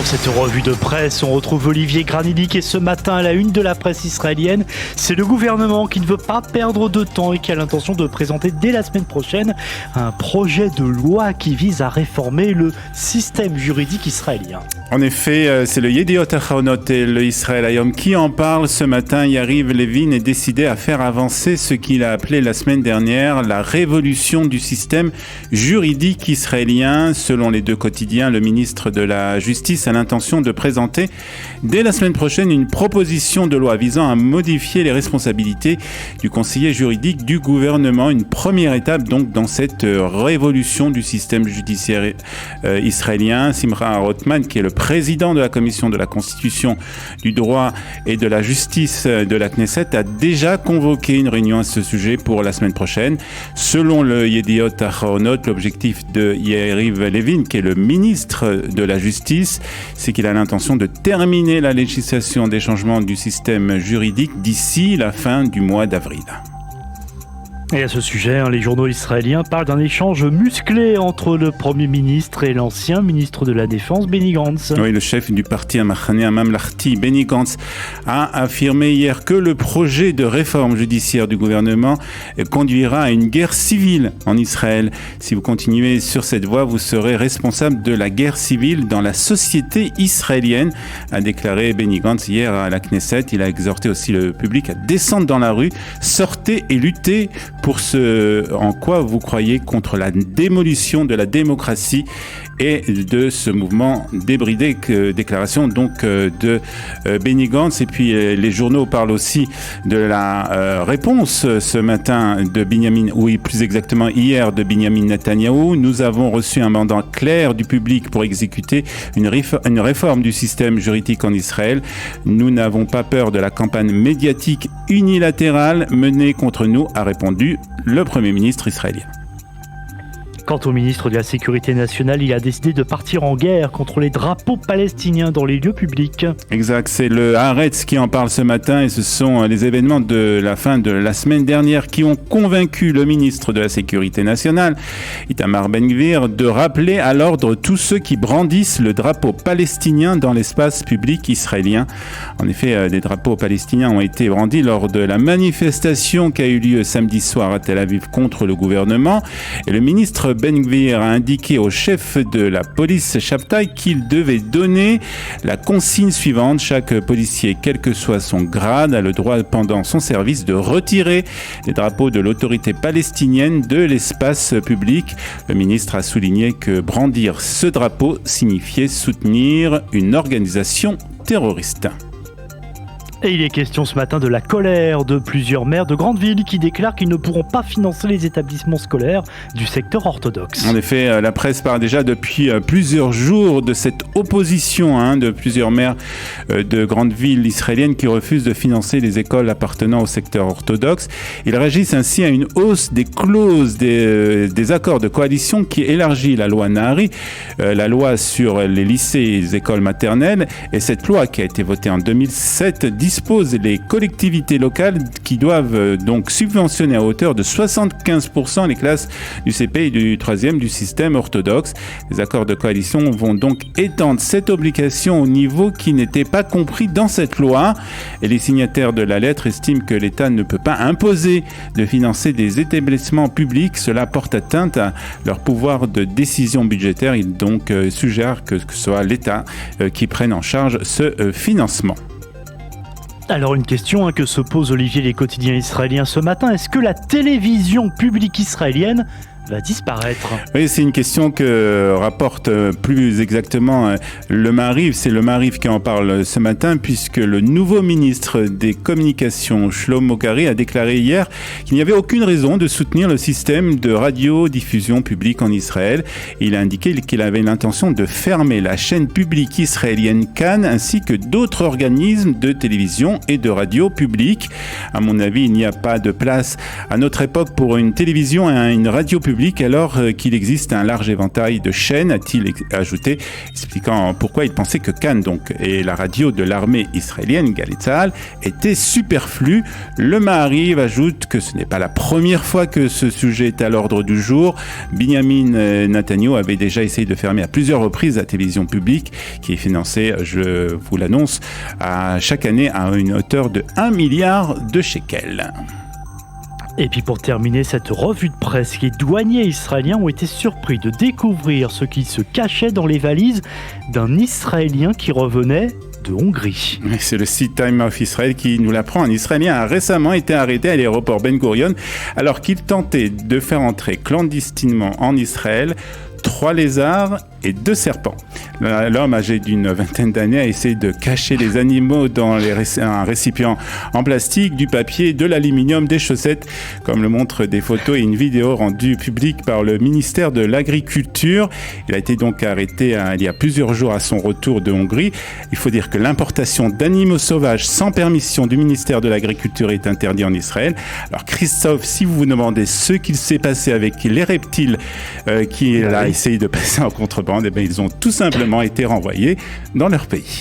pour cette revue de presse, on retrouve Olivier Granillic et ce matin à la une de la presse israélienne, c'est le gouvernement qui ne veut pas perdre de temps et qui a l'intention de présenter dès la semaine prochaine un projet de loi qui vise à réformer le système juridique israélien. En effet, c'est le Yediot Ahronot et le Israël Hayom qui en parle ce matin. Yariv Levin est décidé à faire avancer ce qu'il a appelé la semaine dernière la révolution du système juridique israélien. Selon les deux quotidiens, le ministre de la Justice a l'intention de présenter dès la semaine prochaine une proposition de loi visant à modifier les responsabilités du conseiller juridique du gouvernement. Une première étape donc dans cette révolution du système judiciaire israélien. Simcha Rothman, qui est le président de la commission de la Constitution, du droit et de la justice de la Knesset, a déjà convoqué une réunion à ce sujet pour la semaine prochaine. Selon le Yediot Ahronot, l'objectif de Yariv Levin, qui est le ministre de la Justice, c'est qu'il a l'intention de terminer la législation des changements du système juridique d'ici la fin du mois d'avril. Et à ce sujet, les journaux israéliens parlent d'un échange musclé entre le Premier ministre et l'ancien ministre de la Défense, Benny Gantz. Oui, le chef du parti Amachane Hamamlarti, Benny Gantz, a affirmé hier que le projet de réforme judiciaire du gouvernement conduira à une guerre civile en Israël. Si vous continuez sur cette voie, vous serez responsable de la guerre civile dans la société israélienne, a déclaré Benny Gantz hier à la Knesset. Il a exhorté aussi le public à descendre dans la rue, sortez et luttez pour ce en quoi vous croyez contre la démolition de la démocratie et de ce mouvement débridé. Déclaration donc de Benny Gantz. Et puis les journaux parlent aussi de la réponse ce matin de plus exactement hier de Binyamin Netanyahou. Nous avons reçu un mandat clair du public pour exécuter une réforme du système juridique en Israël. Nous n'avons pas peur de la campagne médiatique unilatérale menée contre nous, a répondu le Premier ministre israélien. Quant au ministre de la Sécurité nationale, il a décidé de partir en guerre contre les drapeaux palestiniens dans les lieux publics. Exact, c'est le Haaretz qui en parle ce matin et ce sont les événements de la fin de la semaine dernière qui ont convaincu le ministre de la Sécurité nationale, Itamar Ben-Gvir, de rappeler à l'ordre tous ceux qui brandissent le drapeau palestinien dans l'espace public israélien. En effet, des drapeaux palestiniens ont été brandis lors de la manifestation qui a eu lieu samedi soir à Tel Aviv contre le gouvernement et le ministre Ben-Gvir a indiqué au chef de la police Shabtai qu'il devait donner la consigne suivante. Chaque policier, quel que soit son grade, a le droit pendant son service de retirer les drapeaux de l'autorité palestinienne de l'espace public. Le ministre a souligné que brandir ce drapeau signifiait soutenir une organisation terroriste. Et il est question ce matin de la colère de plusieurs maires de grandes villes qui déclarent qu'ils ne pourront pas financer les établissements scolaires du secteur orthodoxe. En effet, la presse parle déjà depuis plusieurs jours de cette opposition de plusieurs maires de grandes villes israéliennes qui refusent de financer les écoles appartenant au secteur orthodoxe. Ils réagissent ainsi à une hausse des clauses des accords de coalition qui élargit la loi Nahari, la loi sur les lycées et les écoles maternelles. Et cette loi qui a été votée en 2007 dispose les collectivités locales qui doivent donc subventionner à hauteur de 75% les classes du CP et du 3e du système orthodoxe. Les accords de coalition vont donc étendre cette obligation au niveau qui n'était pas compris dans cette loi. Et les signataires de la lettre estiment que l'État ne peut pas imposer de financer des établissements publics. Cela porte atteinte à leur pouvoir de décision budgétaire. Ils donc suggèrent que ce soit l'État qui prenne en charge ce financement. Alors une question que se pose Olivier les quotidiens israéliens ce matin, est-ce que la télévision publique israélienne va disparaître? Oui, c'est une question que rapporte plus exactement le Maariv. C'est le Maariv qui en parle ce matin puisque le nouveau ministre des Communications, Shlomo Kari, a déclaré hier qu'il n'y avait aucune raison de soutenir le système de radiodiffusion publique en Israël. Il a indiqué qu'il avait l'intention de fermer la chaîne publique israélienne Cannes ainsi que d'autres organismes de télévision et de radio publique. À mon avis, il n'y a pas de place à notre époque pour une télévision et une radio publique public alors qu'il existe un large éventail de chaînes, a-t-il ajouté, expliquant pourquoi il pensait que Cannes donc, et la radio de l'armée israélienne, Galei Tzahal, étaient superflues. Le Maariv ajoute que ce n'est pas la première fois que ce sujet est à l'ordre du jour. Binyamin Netanyahu avait déjà essayé de fermer à plusieurs reprises la télévision publique qui est financée, je vous l'annonce, chaque année à une hauteur de 1 milliard de shekels. Et puis pour terminer cette revue de presse, les douaniers israéliens ont été surpris de découvrir ce qui se cachait dans les valises d'un Israélien qui revenait de Hongrie. C'est le site Time of Israel qui nous l'apprend. Un Israélien a récemment été arrêté à l'aéroport Ben Gurion alors qu'il tentait de faire entrer clandestinement en Israël 3 lézards et 2 serpents. L'homme âgé d'une vingtaine d'années a essayé de cacher les animaux dans un récipient en plastique, du papier, de l'aluminium, des chaussettes, comme le montrent des photos et une vidéo rendue publique par le ministère de l'Agriculture. Il a été donc arrêté il y a plusieurs jours à son retour de Hongrie. Il faut dire que l'importation d'animaux sauvages sans permission du ministère de l'Agriculture est interdite en Israël. Alors Christophe, si vous vous demandez ce qu'il s'est passé avec les reptiles qu'il a essayé de passer en contrebande, eh bien, ils ont tout simplement été renvoyés dans leur pays.